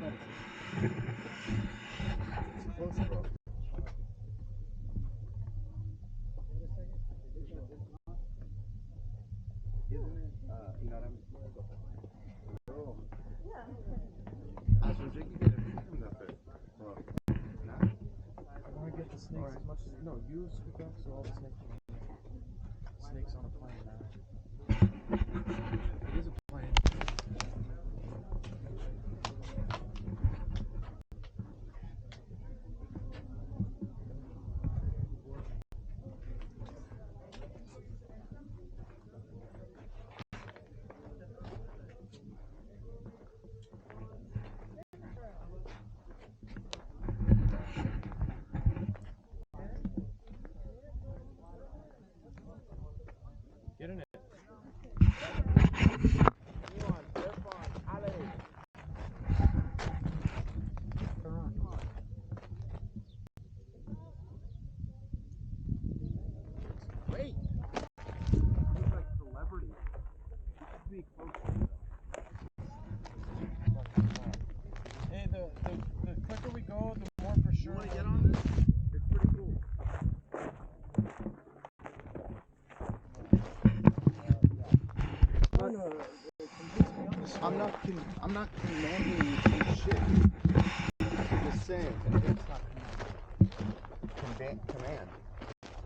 It's close, bro. I want to get the snakes as much as no. You speak up so all the snakes on a plane now. It is a plane. Get in it. Great. He's like a celebrity. You should be close to him. Hey, the quicker we go, the more for sure. You want to get on this? It's pretty cool. I'm not commanding you to do shit. I'm just saying. It's not command.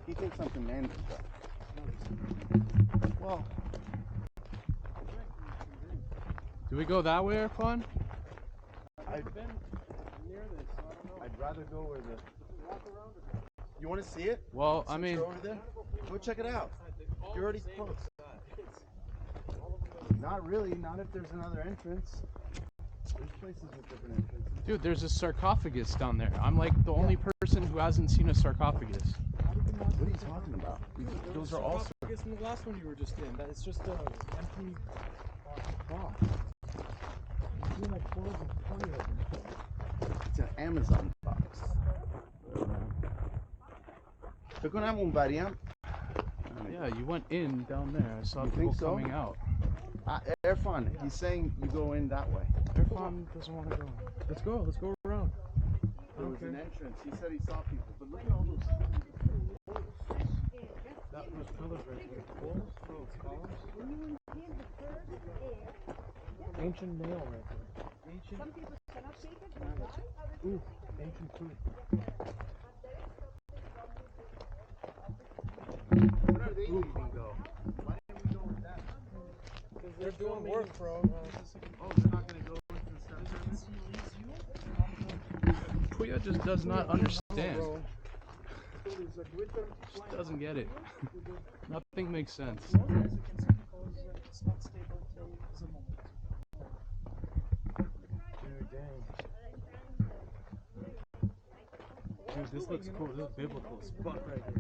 He thinks I'm commanding stuff. Well, Do we go that way, Irfan? I've been near this, so I don't know. I'd rather go where the. You want to see it? Well, I Since mean, you're over there, go check it out. You're already close. Not really. Not if there's another entrance. There's places with different entrances. dude, there's a sarcophagus down there. I'm like the only person who hasn't seen a sarcophagus. What are you talking about? Those are all. Sarcophagus in the last one you were just in. That it's just an empty box. You like 12 or 20 of them. It's an Amazon box. Look what I'm variant. Yeah, you went in down there. I saw You people think so? coming out. Irfan, he's saying you go in that way. Irfan doesn't want to go in. Let's go around. There was an entrance. He said he saw people, but look at all those poles. That was pillars right there. Poles? Oh, it's columns? Ancient nail right there. Ancient. Some people cannot take it. Ooh, ancient food. Where are they leaving go? Why didn't we go with that? Because they're doing work, bro. Oh, they're not going to go into the center? Puya just does not understand. Bro. Just doesn't get it. Nothing makes sense. Dude, dang. Dude, this looks cool. This is biblical spot right here.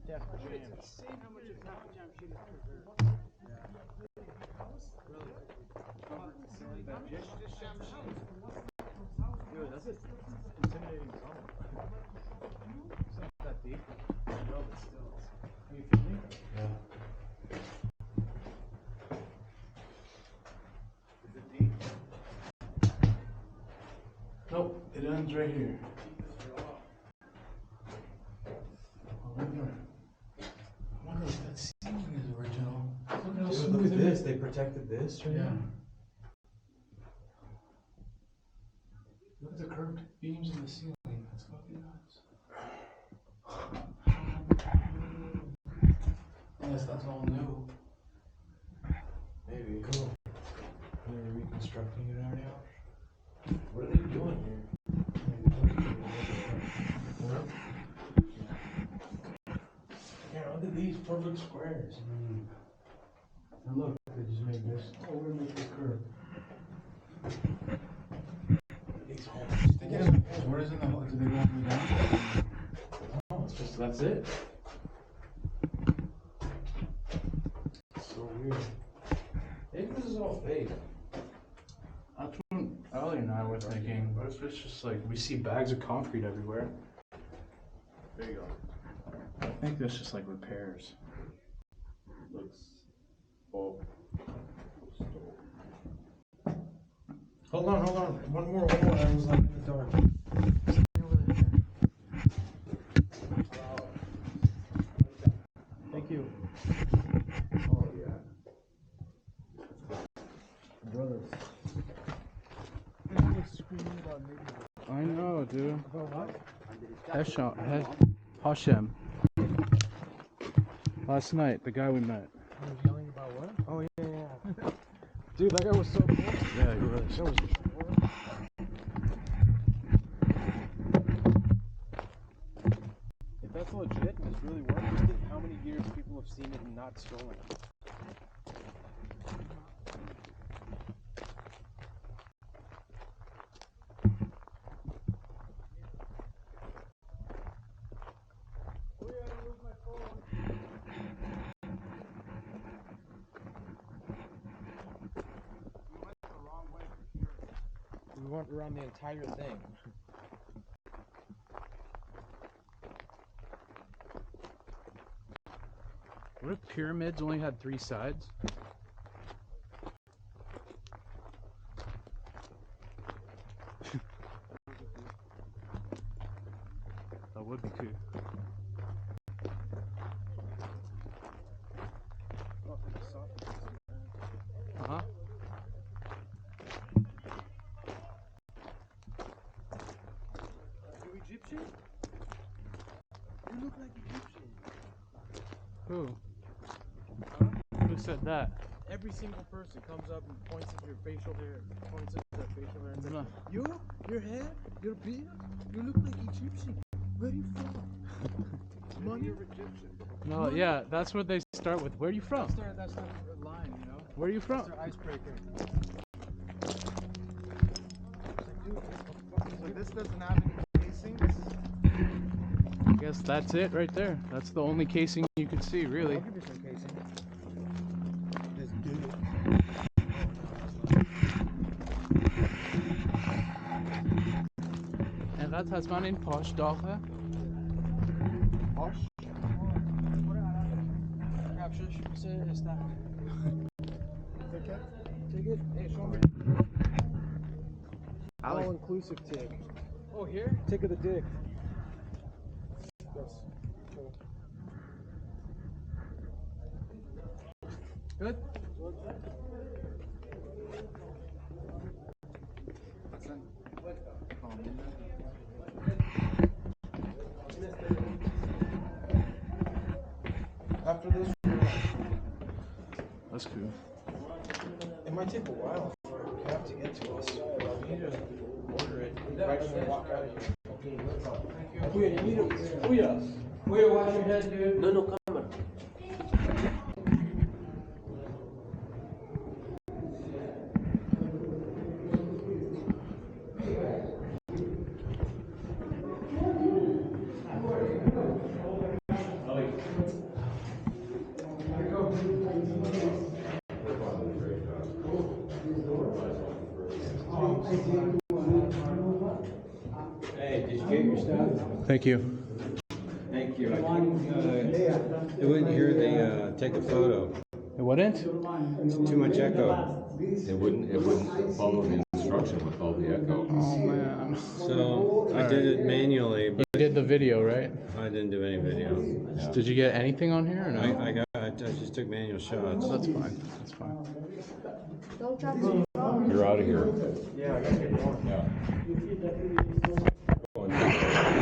Def Jam. Dude, that's an intimidating zone. It's not that deep. No, but still. Are you filming? Yeah. Is it deep? Nope, it ends right here. I wonder if that ceiling is original. Look at this. They protected this right here. Look at the curved beams in the ceiling. That's fucking nuts. Unless that's all new. Maybe. Cool. They're reconstructing it right now. What are they doing here? Yeah, look at these perfect squares. And look, they just made this. Oh, we're gonna make this curve. These holes. Where is it in the hole? Do they go all the way down? No, it's just, that's it. So weird. Maybe this is all fake. That's what Ellie and I were thinking, but if it's just like we see bags of concrete everywhere. There you go. I think that's just like repairs. Looks full. Hold on. One more. I was like in the dark. Thank you. Oh yeah. Brothers. I know, dude. About what? Hashem. Last night, the guy we met. He was yelling about what? Oh yeah. Dude, that guy was so cool. Yeah, he was. That was If that's legit and it's really worth it, think how many years people have seen it and not stolen it. We went around the entire thing. What if pyramids only had 3 sides? That would be cool. Uh-huh. You Egyptian? You look like Egyptian. Who? Huh? Who said that? Every single person comes up and points at your facial hair, points at their facial hair and says, No. your hair, your beard, you look like Egyptian. Where are you from? Money? You're Egyptian. No, yeah, that's what they start with. Where are you from? That's their line, you know? Where are you from? That's their icebreaker. So this doesn't have any casings? I guess that's it right there. That's the only casing you could see, really. I'll give you some casing. This dude. Evet, has man in Posh dagen? Posh? Capture, c'est that. Ticket? Hey, show me. All-inclusive ticket. Oh, here? Tick of the dick. Yes. Cool. Good? After this, That's cool. it might take a while for a cab to get to us. We need to order it right when we walk out of here. Kuya, you need to. Kuya, wash your head, dude. No, come on. Hey, did you get your stuff? Thank you. Thank you. They wouldn't hear the take a photo. It wouldn't? Too much echo. It wouldn't follow the instruction with all the echo. Oh, man. So I did it manually, You but did the video, right? I didn't do any video. Did you get anything on here or no? I just took manual shots. That's fine. That's fine. You're out of here. Yeah, I gotta get going. Yeah.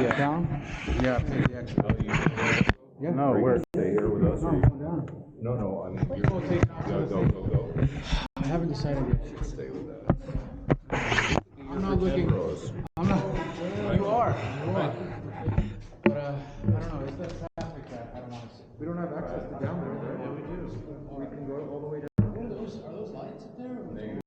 Yeah. Down? Yeah, take the extra. Yeah. No, we're. Stay here with us. No, I mean, you gotta go. I haven't decided yet. Stay with that. I'm not looking. I'm not. You are. But I don't know. It's the traffic that I don't want to see. We don't have access to down there, right? Yeah, we do. We can go all the way down.